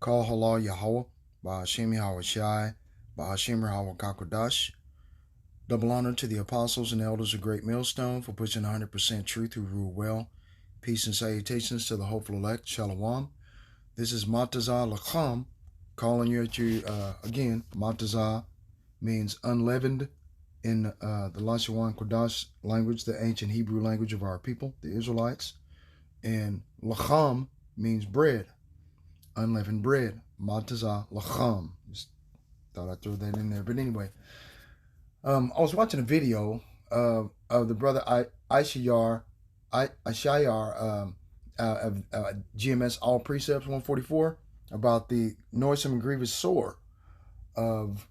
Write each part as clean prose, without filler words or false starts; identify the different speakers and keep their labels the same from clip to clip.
Speaker 1: Call Halal Yahweh, Ba'Hashem Yahweh Shai, Ba'Hashem Yahweh Kakodash. Double honor to the apostles and elders of Great Millstone for pushing 100% truth who rule well. Peace and salutations to the hopeful elect, Shalom. This is Matazah Lacham, calling you again. Matazah means unleavened in the Lashawan Kodash language, the ancient Hebrew language of our people, the Israelites. And Lacham means bread, unleavened bread. Matazah Lacham. Just thought I'd throw that in there. But anyway, I was watching a video of the brother Ishayar GMS All Precepts 144 about the Noisome and Grievous sore of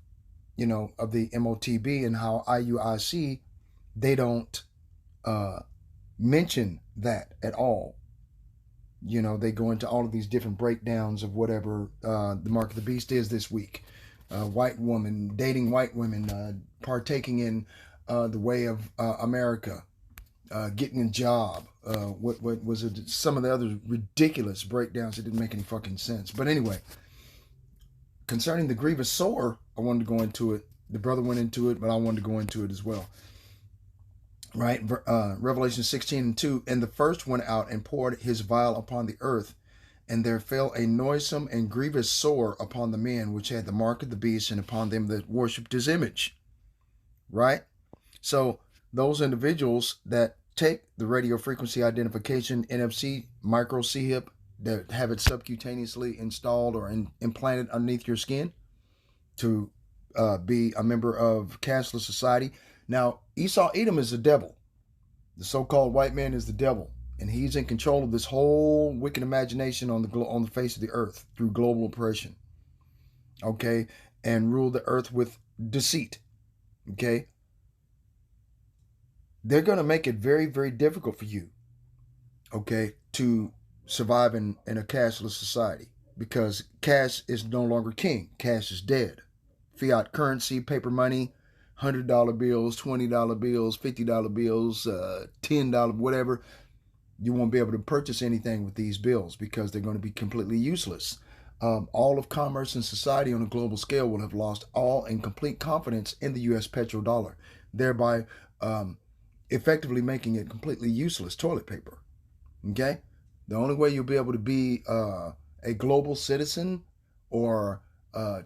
Speaker 1: the M.O.T.B and how IUIC, they don't mention that at all. They go into all of these different breakdowns of whatever the mark of the beast is this week. White woman dating white women, partaking in the way of America, getting a job. What was it? Some of the other ridiculous breakdowns that didn't make any fucking sense. But anyway, concerning the grievous sore, I wanted to go into it. The brother went into it, but I wanted to go into it as well. Right? Revelation 16:2. And the first went out and poured his vial upon the earth, and there fell a noisome and grievous sore upon the men which had the mark of the beast, and upon them that worshipped his image. Right? So those individuals that take the radio frequency identification NFC micro C-hip, that have it subcutaneously installed or implanted underneath your skin to be a member of cashless society. Now, Esau Edom is the devil. The so-called white man is the devil, and he's in control of this whole wicked imagination on the face of the earth through global oppression. Okay, and rule the earth with deceit. Okay, they're going to make it very, very difficult for you, okay, to survive in a cashless society, because cash is no longer king. Cash is dead. Fiat currency, paper money, $100 bills, $20 bills, $50 bills, $10, whatever. You won't be able to purchase anything with these bills because they're going to be completely useless. All of commerce and society on a global scale will have lost all and complete confidence in the U.S. petrodollar, thereby effectively making it completely useless toilet paper. Okay? The only way you'll be able to be a global citizen or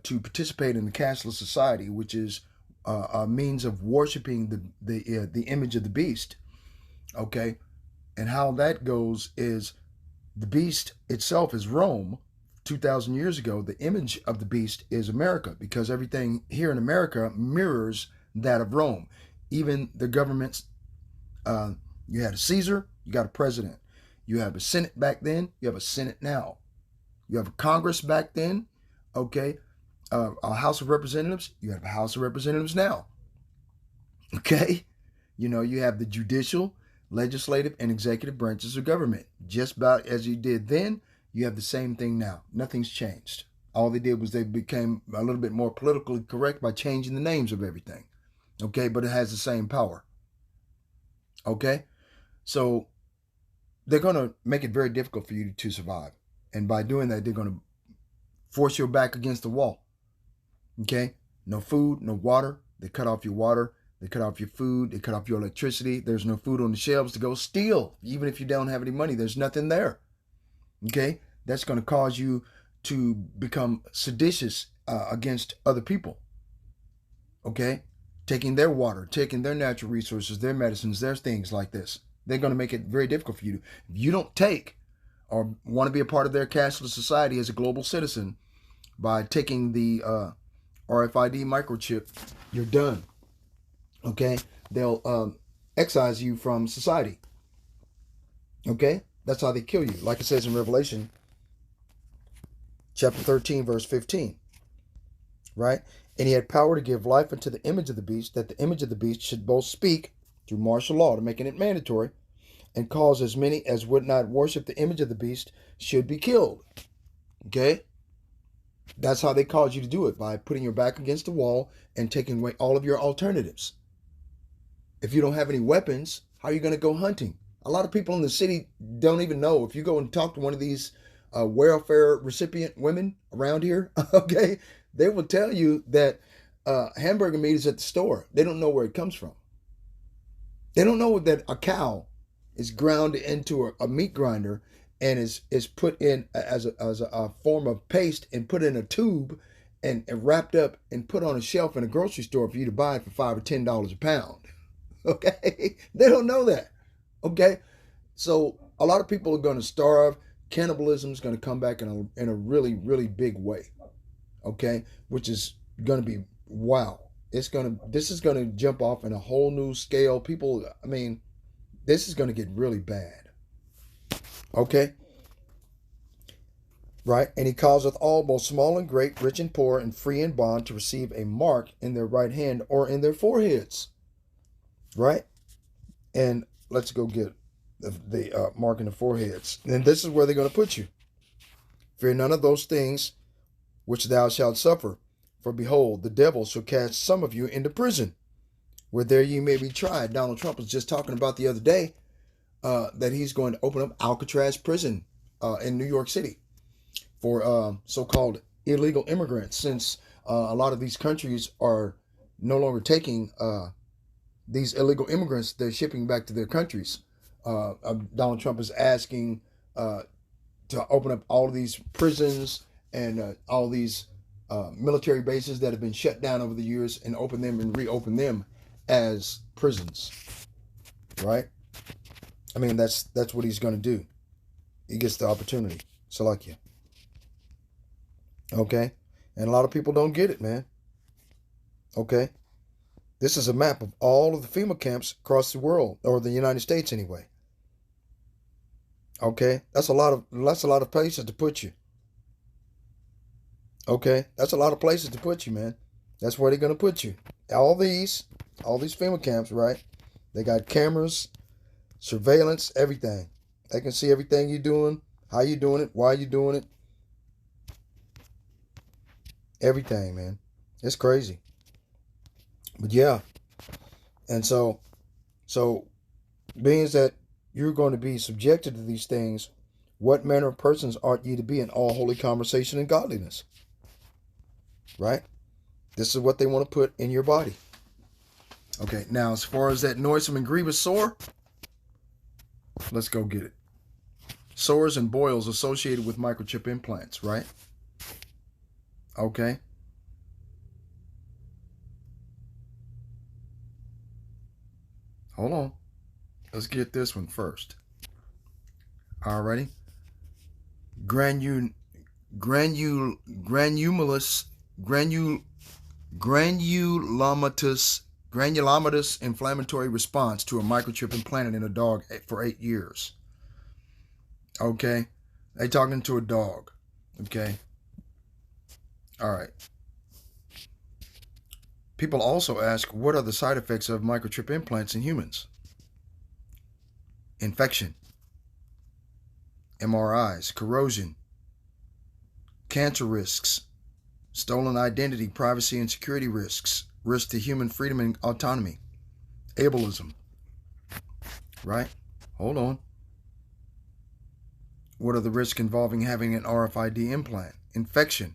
Speaker 1: to participate in the cashless society, which is a means of worshiping the image of the beast, okay? And how that goes is the beast itself is Rome 2,000 years ago. The image of the beast is America, because everything here in America mirrors that of Rome. Even the governments, you had a Caesar, you got a president. You have a Senate back then, you have a Senate now. You have a Congress back then, okay? A House of Representatives, you have a House of Representatives now. Okay? You have the judicial, legislative, and executive branches of government. Just about as you did then, you have the same thing now. Nothing's changed. All they did was they became a little bit more politically correct by changing the names of everything. Okay? But it has the same power. Okay? So they're going to make it very difficult for you to survive. And by doing that, they're going to force your back against the wall. Okay? No food, no water. They cut off your water. They cut off your food. They cut off your electricity. There's no food on the shelves to go steal. Even if you don't have any money, there's nothing there. Okay? That's going to cause you to become seditious against other people. Okay? Taking their water, taking their natural resources, their medicines, their things like this. They're going to make it very difficult for you. If you don't take or want to be a part of their cashless society as a global citizen by taking the RFID microchip, you're done. Okay? They'll excise you from society. Okay? That's how they kill you. Like it says in Revelation chapter 13, verse 15. Right? And he had power to give life unto the image of the beast, that the image of the beast should both speak through martial law to making it mandatory, and cause as many as would not worship the image of the beast should be killed. Okay? That's how they cause you to do it, by putting your back against the wall and taking away all of your alternatives. If you don't have any weapons, how are you going to go hunting? A lot of people in the city don't even know. If you go and talk to one of these welfare recipient women around here, okay, they will tell you that hamburger meat is at the store. They don't know where it comes from. They don't know that a cow is ground into a meat grinder and is put in as a form of paste and put in a tube and wrapped up and put on a shelf in a grocery store for you to buy it for $5 or $10 a pound. Okay, they don't know that. Okay, so a lot of people are going to starve. Cannibalism is going to come back in a really really big way. Okay, which is going to be wow. This is gonna jump off in a whole new scale. People, I mean, this is gonna get really bad. Okay, right? And he causeth all, both small and great, rich and poor, and free and bond, to receive a mark in their right hand or in their foreheads. Right? And let's go get the mark in the foreheads. And this is where they're going to put you. Fear none of those things which thou shalt suffer. For behold, the devil shall cast some of you into prison, where there you may be tried. Donald Trump was just talking about the other day that he's going to open up Alcatraz prison in New York City for so-called illegal immigrants, since a lot of these countries are no longer taking these illegal immigrants. They're shipping back to their countries. Donald Trump is asking to open up all of these prisons and all these military bases that have been shut down over the years, and open them and reopen them as prisons. Right? I mean, that's what he's going to do. He gets the opportunity. Salakia. Okay? And a lot of people don't get it, man. Okay? This is a map of all of the FEMA camps across the world, or the United States anyway. Okay? That's a lot of places to put you. Okay? That's a lot of places to put you, man. That's where they're going to put you. All these FEMA camps, right? They got cameras, surveillance, everything. They can see everything you're doing, how you're doing it, why you're doing it. Everything, man. It's crazy. But yeah. And so being that you're going to be subjected to these things, what manner of persons ought ye to be in all holy conversation and godliness? Right? This is what they want to put in your body. Okay, now as far as that noisome and grievous sore, let's go get it. Sores and boils associated with microchip implants, right? Okay. Hold on. Let's get this one first. Alrighty. Granulomatous inflammatory response to a microchip implanted in a dog for 8 years. Okay. They talking to a dog. Okay. All right. People also ask, what are the side effects of microchip implants in humans? Infection, MRIs, corrosion, cancer risks, stolen identity, privacy and security risks, risk to human freedom and autonomy, ableism. Right? Hold on. What are the risks involving having an RFID implant? Infection.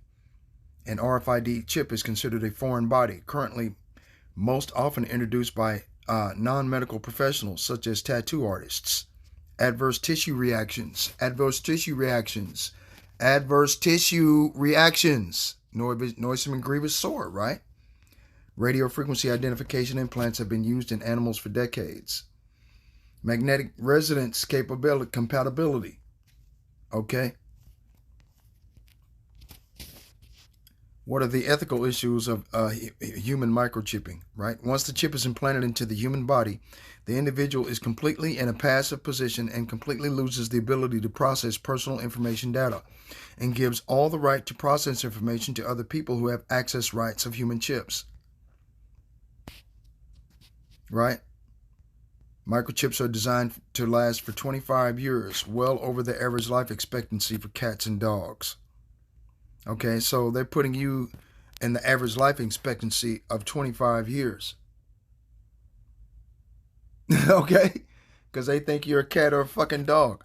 Speaker 1: An RFID chip is considered a foreign body, currently most often introduced by non-medical professionals such as tattoo artists. Adverse tissue reactions. Noisome and grievous sore, right? Radio frequency identification implants have been used in animals for decades. Magnetic resonance compatibility. Okay. What are the ethical issues of human microchipping, right? Once the chip is implanted into the human body, the individual is completely in a passive position and completely loses the ability to process personal information data, and gives all the right to process information to other people who have access rights of human chips. Right? Microchips are designed to last for 25 years, well over the average life expectancy for cats and dogs. Okay, so they're putting you in the average life expectancy of 25 years. Okay? Because they think you're a cat or a fucking dog.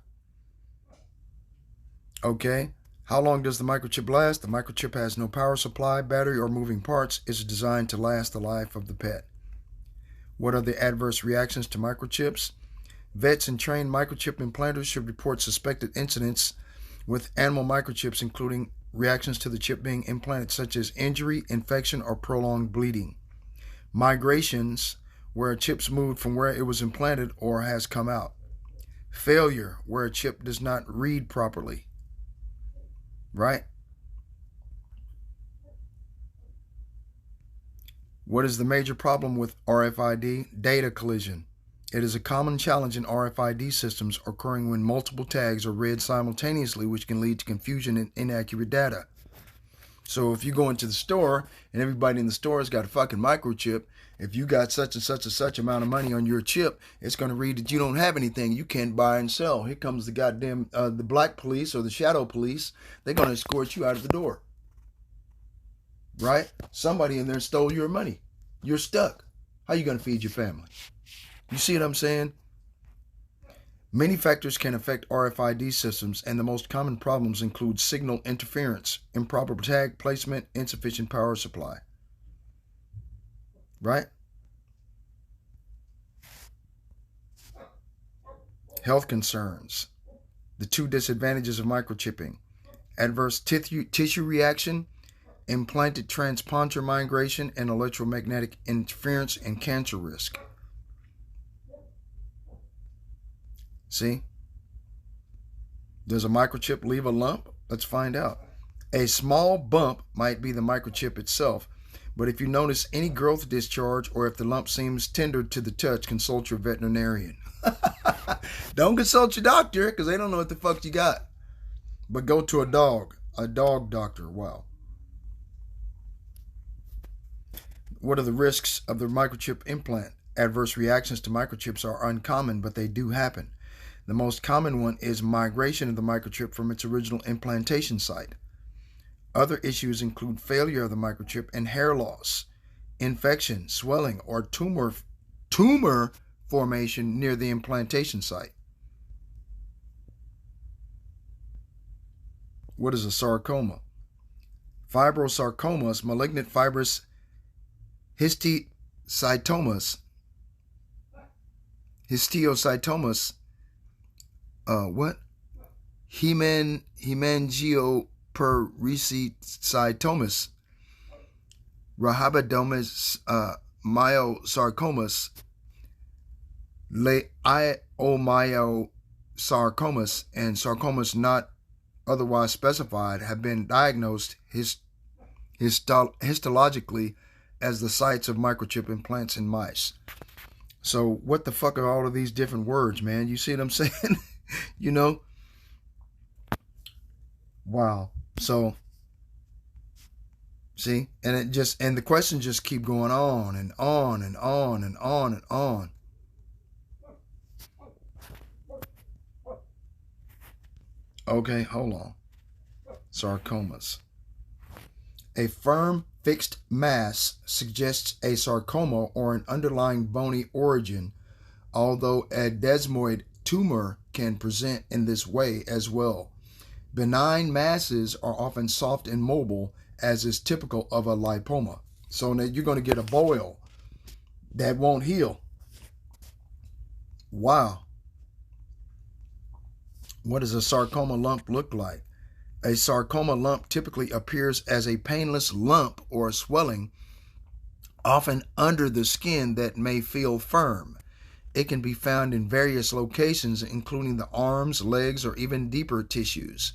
Speaker 1: Okay. How long does the microchip last? The microchip has no power supply, battery, or moving parts. It's designed to last the life of the pet. What are the adverse reactions to microchips? Vets and trained microchip implanters should report suspected incidents with animal microchips, including reactions to the chip being implanted, such as injury, infection, or prolonged bleeding. Migrations, where a chip's moved from where it was implanted or has come out. Failure, where a chip does not read properly. Right? What is the major problem with RFID? Data collision. It is a common challenge in RFID systems occurring when multiple tags are read simultaneously, which can lead to confusion and inaccurate data. So if you go into the store and everybody in the store has got a fucking microchip, if you got such and such and such amount of money on your chip, it's going to read that you don't have anything. You can't buy and sell. Here comes the goddamn the black police or the shadow police. They're going to escort you out of the door. Right? Somebody in there stole your money. You're stuck. How are you going to feed your family? You see what I'm saying? Many factors can affect RFID systems, and the most common problems include signal interference, improper tag placement, insufficient power supply. Right? Health concerns. The two disadvantages of microchipping. Adverse tissue reaction, implanted transponder migration, and electromagnetic interference and cancer risk. See? Does a microchip leave a lump? Let's find out. A small bump might be the microchip itself, but if you notice any growth discharge or if the lump seems tender to the touch, consult your veterinarian. Don't consult your doctor because they don't know what the fuck you got. But go to a dog doctor. Wow. What are the risks of the microchip implant? Adverse reactions to microchips are uncommon, but they do happen. The most common one is migration of the microchip from its original implantation site. Other issues include failure of the microchip and hair loss, infection, swelling, or tumor formation near the implantation site. What is a sarcoma? Fibrosarcomas, malignant fibrous histiocytomas, Hemangioperitocytomas, Rhabdomas, myosarcomas, leiomyosarcomas, and sarcomas not otherwise specified have been diagnosed histologically as the sites of microchip implants in mice. So what the fuck are all of these different words, man? You see what I'm saying? You know? Wow. So, see? And the questions just keep going on and on and on and on and on. Okay, hold on. Sarcomas. A firm, fixed mass suggests a sarcoma or an underlying bony origin, although a desmoid tumor can present in this way as well. Benign masses are often soft and mobile, as is typical of a lipoma. So now you're going to get a boil that won't heal. Wow. What does a sarcoma lump look like? A sarcoma lump typically appears as a painless lump or swelling, often under the skin that may feel firm. It can be found in various locations, including the arms, legs, or even deeper tissues.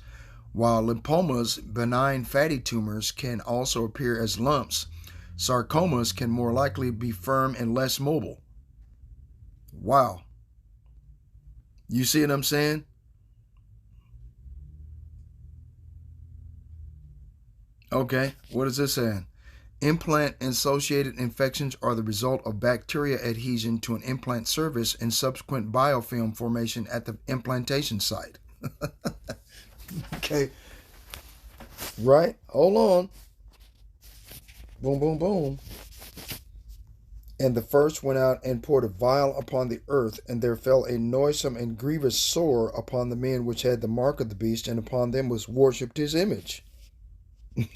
Speaker 1: While lipomas, benign fatty tumors, can also appear as lumps, sarcomas can more likely be firm and less mobile. Wow. You see what I'm saying? Okay, what is this saying? Implant-associated infections are the result of bacteria adhesion to an implant surface and subsequent biofilm formation at the implantation site. Okay. Right? Hold on. Boom, boom, boom. And the first went out and poured a vial upon the earth, and there fell a noisome and grievous sore upon the men which had the mark of the beast, and upon them was worshipped his image.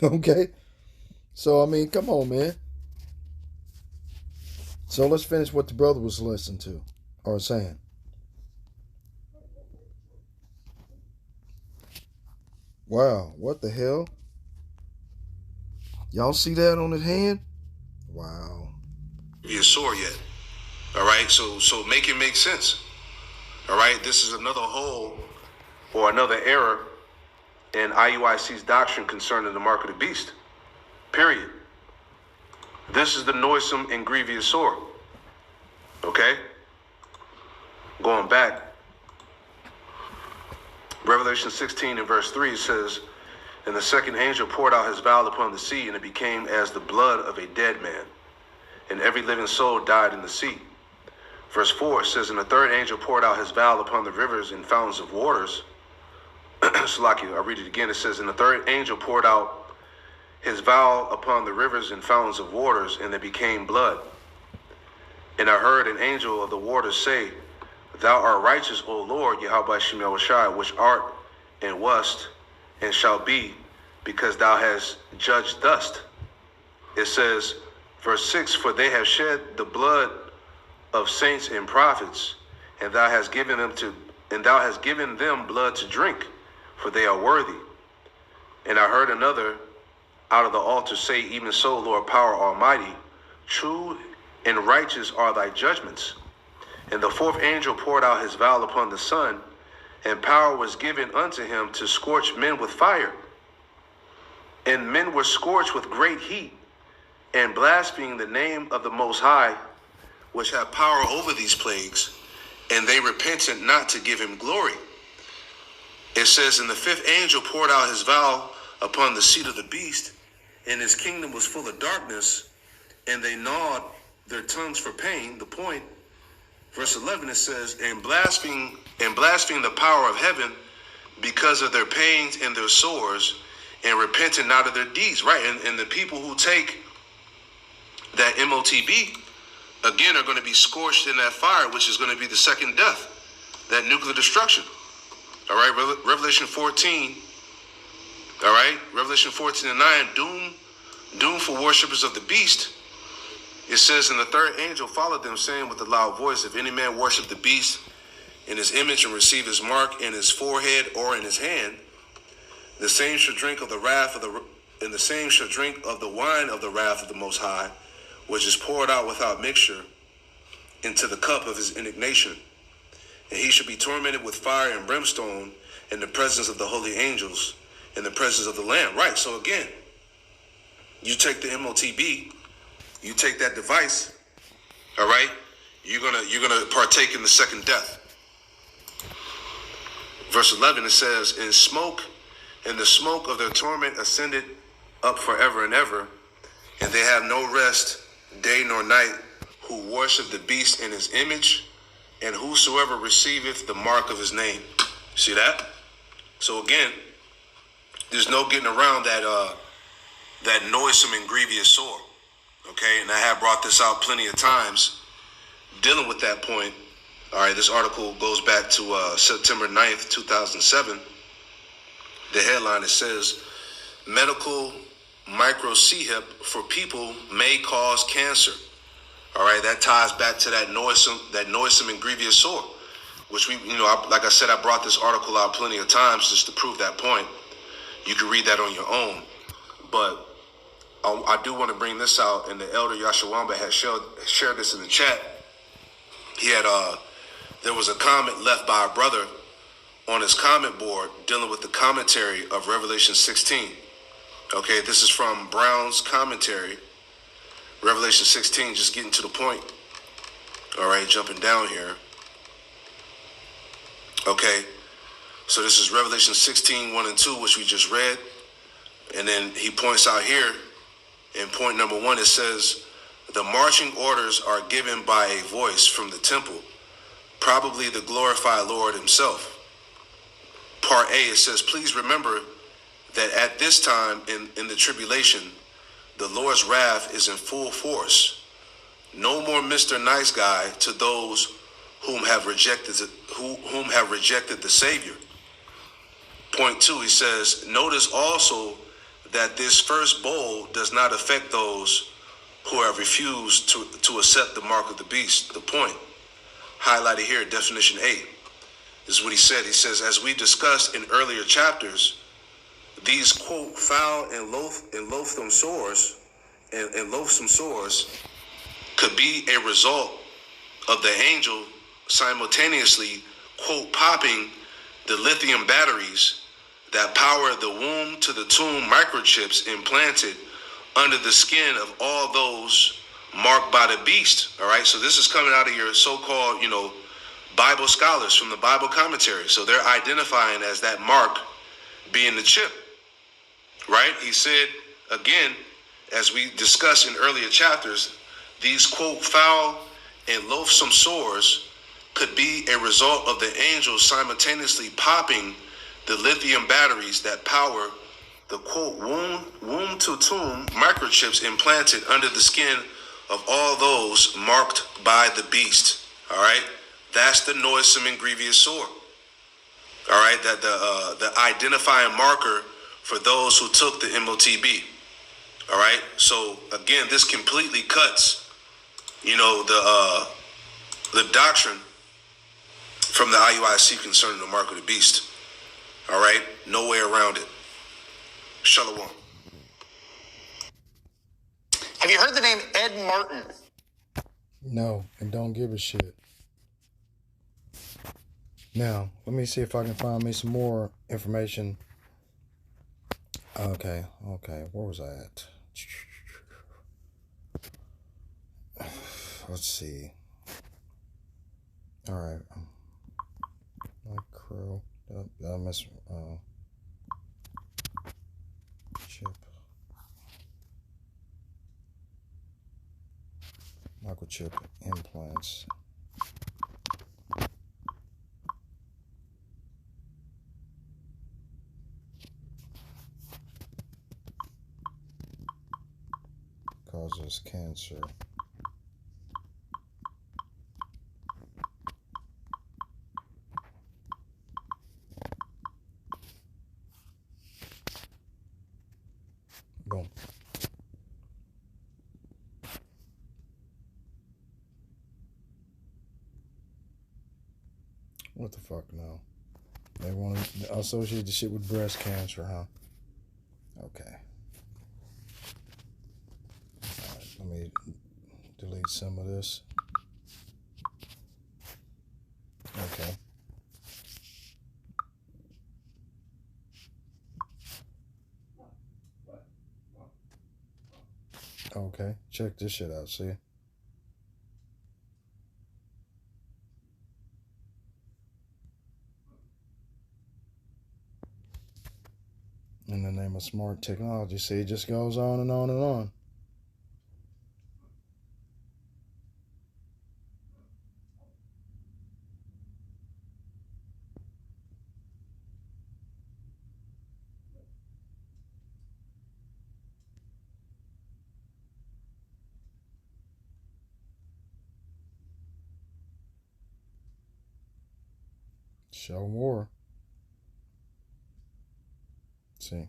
Speaker 1: Okay? So, I mean, come on, man. So let's finish what the brother was listening to or saying. Wow, what the hell? Y'all see that on his hand? Wow.
Speaker 2: Be a sore yet. All right, so make it make sense. All right, this is another hole or another error in IUIC's doctrine concerning the mark of the beast. Period. This is the noisome and grievous sore. Okay? Going back, Revelation 16 and verse 3 says, "And the second angel poured out his vial upon the sea, and it became as the blood of a dead man. And every living soul died in the sea." Verse 4 says, "And the third angel poured out his vial upon the rivers and fountains of waters." Salaki, I'll read it again. It says, "And the third angel poured out his vial upon the rivers and fountains of waters, and they became blood. And I heard an angel of the waters say, Thou art righteous, O Lord, Yahweh Shem Yahushai, which art and wast and shall be, because thou hast judged thus." It says, verse 6, "For they have shed the blood of saints and prophets, and thou hast given them blood to drink, for they are worthy. And I heard another out of the altar say, Even so, Lord Power Almighty, true and righteous are thy judgments. And the fourth angel poured out his vial upon the sun, and power was given unto him to scorch men with fire. And men were scorched with great heat, and blaspheming the name of the Most High, which have power over these plagues, and they repented not to give him glory." It says, "And the fifth angel poured out his vial upon the seat of the beast, and his kingdom was full of darkness, and they gnawed their tongues for pain." The point, verse 11, it says, and blaspheme the power of heaven because of their pains and their sores, and repented not of their deeds." Right, and the people who take that M.O.T.B, again, are going to be scorched in that fire, which is going to be the second death, that nuclear destruction. All right, Revelation 14, all right, Revelation 14 and 9, doom for worshippers of the beast. It says, "And the third angel followed them, saying with a loud voice, If any man worship the beast in his image and receive his mark in his forehead or in his hand, the same shall drink of the wrath of and the same shall drink of the wine of the wrath of the Most High, which is poured out without mixture into the cup of his indignation. And he shall be tormented with fire and brimstone in the presence of the holy angels, in the presence of the Lamb." Right. So again, you take the M.O.T.B, you take that device, all right, you're gonna partake in the second death. Verse 11, it says, And the smoke of their torment ascended up forever and ever, and they have no rest day nor night, who worship the beast in his image, and whosoever receiveth the mark of his name. See that? So again, there's no getting around that noisome and grievous sore. Okay, and I have brought this out plenty of times dealing with that point. All right, this article goes back to September 9th, 2007. The headline, it says, "Medical micro-C-hip for people may cause cancer." All right, that ties back to that noisome and grievous sore, which like I said, I brought this article out plenty of times just to prove that point. You can read that on your own, but I do want to bring this out, and the elder Yashawamba had shared this in the chat. He had there was a comment left by a brother on his comment board dealing with the commentary of Revelation 16. Okay, this is from Brown's commentary, Revelation 16, just getting to the point. All right, jumping down here. Okay, so this is Revelation 16, 1 and 2, which we just read. And then he points out here, in point number 1, it says, "The marching orders are given by a voice from the temple, probably the glorified Lord himself." Part A, it says, "Please remember that at this time in the tribulation, the Lord's wrath is in full force. No more Mr. Nice Guy to those whom have rejected the Savior. Point 2, he says, notice also that this first bowl does not affect those who have refused to accept the mark of the beast. The point, highlighted here, definition 8. This is what he said. He says, as we discussed in earlier chapters, these, quote, foul and loathsome sores could be a result of the angel simultaneously, quote, popping the lithium batteries that power the womb to the tomb microchips implanted under the skin of all those marked by the beast. All right, so this is coming out of your so-called, Bible scholars from the Bible commentary. So they're identifying as that mark being the chip, right? He said, again, as we discussed in earlier chapters, these, quote, foul and loathsome sores could be a result of the angels simultaneously popping the lithium batteries that power the, quote, womb to tomb microchips implanted under the skin of all those marked by the beast. All right, that's the noisome and grievous sore. All right, that the identifying marker for those who took the M.O.T.B. All right, so again, this completely cuts, the doctrine from the IUIC concerning the mark of the beast. All right, no way around it. Shalom.
Speaker 3: Have you heard the name Ed Martin?
Speaker 1: No, and don't give a shit. Now, let me see if I can find me some more information. Okay, where was I at? Let's see. All right. Micro. I miss. Chip. Microchip implants. Causes cancer. Boom. What the fuck now? They want to associate the shit with breast cancer, huh? Okay. Alright, let me delete some of this. Okay. Okay, check this shit out, see? In the name of smart technology, see, it just goes on and on and on. Show more. See.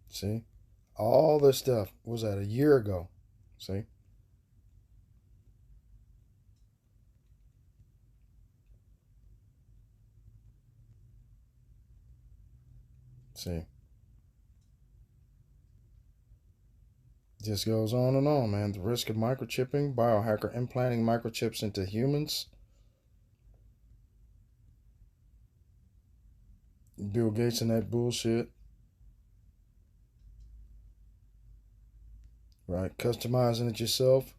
Speaker 1: See? All this stuff was that a year ago. See? See? Just goes on and on, man. The risk of microchipping, biohacker implanting microchips into humans. Bill Gates and that bullshit. Right? Customizing it yourself.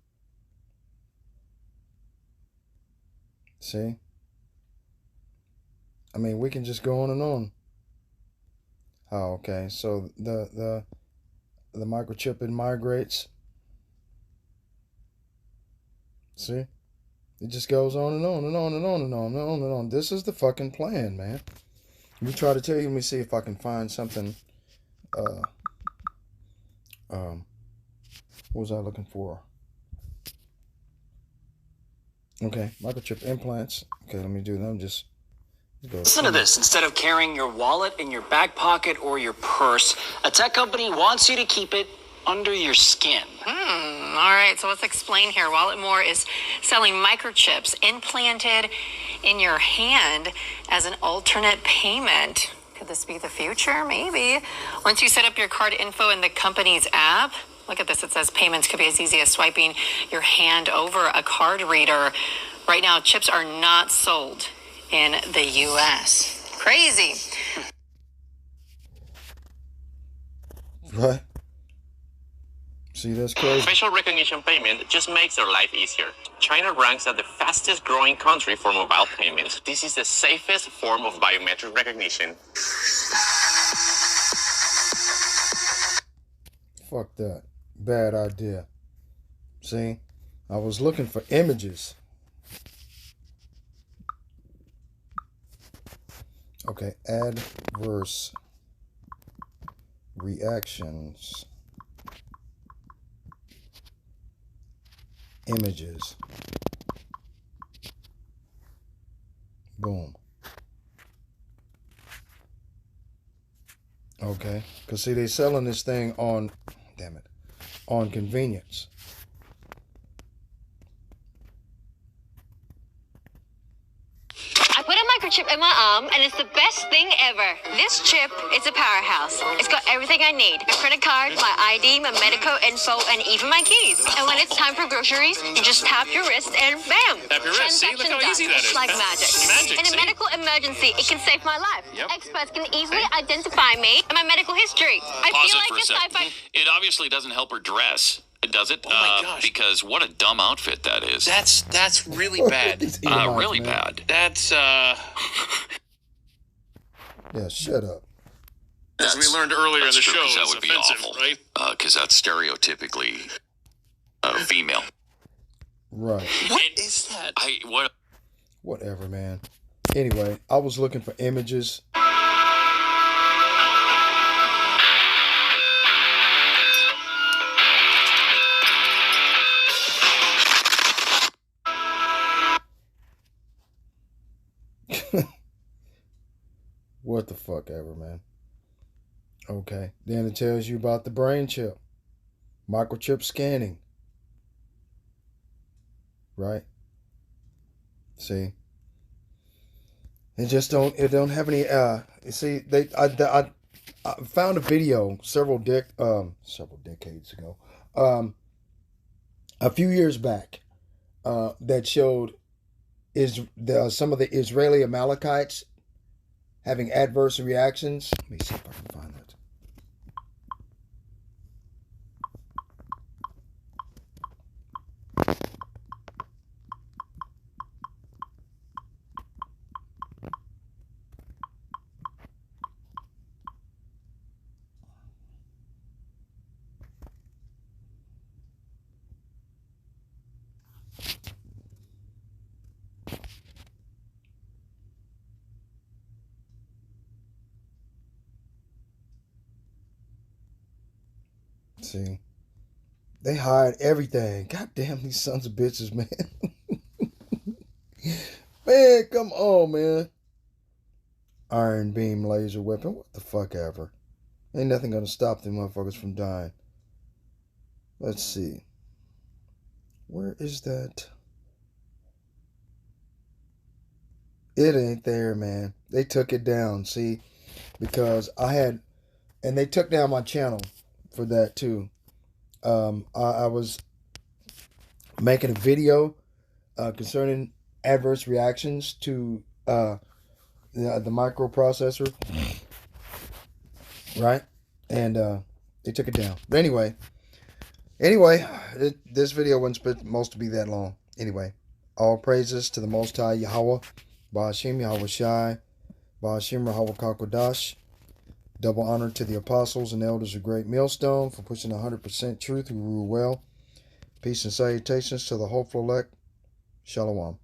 Speaker 1: See? I mean, we can just go on and on. Oh, okay. So the microchipping migrates. See? It just goes on and on and on and on and on and on and on. This is the fucking plan, man. Let me try to tell you. Let me see if I can find something what was I looking for? Okay, microchip implants. Okay, let me do them. Just go.
Speaker 4: Listen to this. Instead of carrying your wallet in your back pocket or your purse, a tech company wants you to keep it under your skin.
Speaker 5: All right, so let's explain here. Wallet More is selling microchips implanted in your hand as an alternate payment. Could this be the future? Maybe. Once you set up your card info in the company's app, look at this. It says payments could be as easy as swiping your hand over a card reader. Right now, chips are not sold in the U.S. Crazy.
Speaker 1: Right? See, that's crazy.
Speaker 6: Facial recognition payment just makes their life easier. China ranks as the fastest growing country for mobile payments. This is the safest form of biometric recognition.
Speaker 1: Fuck that. Bad idea. See? I was looking for images. Okay, adverse reactions. Images. Boom. Okay, because see, they selling this thing on, damn it, on convenience.
Speaker 7: I put a microchip in my arm, and it's the best thing ever. This chip is a powerhouse. It's got everything I need. A credit card, my ID, my medical info, and even my keys. And when it's time for groceries, you just tap your wrist and bam!
Speaker 6: Tap your wrist. See, look how easy that is.
Speaker 7: It's like magic.
Speaker 6: Magic,
Speaker 7: In a
Speaker 6: see?
Speaker 7: medical emergency, it can save my life.
Speaker 6: Yep.
Speaker 7: Experts can easily identify me and my medical history. I
Speaker 8: Pause
Speaker 7: feel
Speaker 8: it
Speaker 7: like
Speaker 8: for a
Speaker 7: a
Speaker 8: second.
Speaker 7: sci-fi...
Speaker 8: It obviously doesn't help her dress, does it?
Speaker 6: Oh my gosh.
Speaker 8: Because what a dumb outfit that is.
Speaker 6: That's really bad.
Speaker 1: These Edomites,
Speaker 8: Really
Speaker 1: man.
Speaker 8: bad.
Speaker 6: That's
Speaker 1: Yeah, shut up.
Speaker 6: as we learned earlier in the
Speaker 8: That's true,
Speaker 6: show,
Speaker 8: 'cause that
Speaker 6: it's
Speaker 8: would be
Speaker 6: offensive,
Speaker 8: awful.
Speaker 6: right?
Speaker 8: Because that's stereotypically female.
Speaker 1: Right.
Speaker 6: What is that?
Speaker 8: What?
Speaker 1: Whatever, man. Anyway, I was looking for images. What the fuck ever, man. Okay. Then it tells you about the brain chip. Microchip scanning. Right? See? It just don't have any you see I found a video several decades ago. A few years back that showed some of the Israeli Amalekites having adverse reactions. Let me see if I can find that. See, they hide everything. God damn these sons of bitches, man. Man, come on, man. Iron beam laser weapon. What the fuck ever. Ain't nothing gonna stop them motherfuckers from dying. Let's see. Where is that? It ain't there, man. They took it down, see? Because and they took down my channel for that too. I was making a video concerning adverse reactions to the microprocessor, right? And they took it down. But anyway, this video wasn't supposed to be that long. Anyway, all praises to the Most High Yahweh, Ba'ashim Yahweh Shai, Ba'ashim Yahweh Kakodash. Double honor to the apostles and elders of Great Millstone for pushing 100% truth who rule well. Peace and salutations to the hopeful elect. Shalom.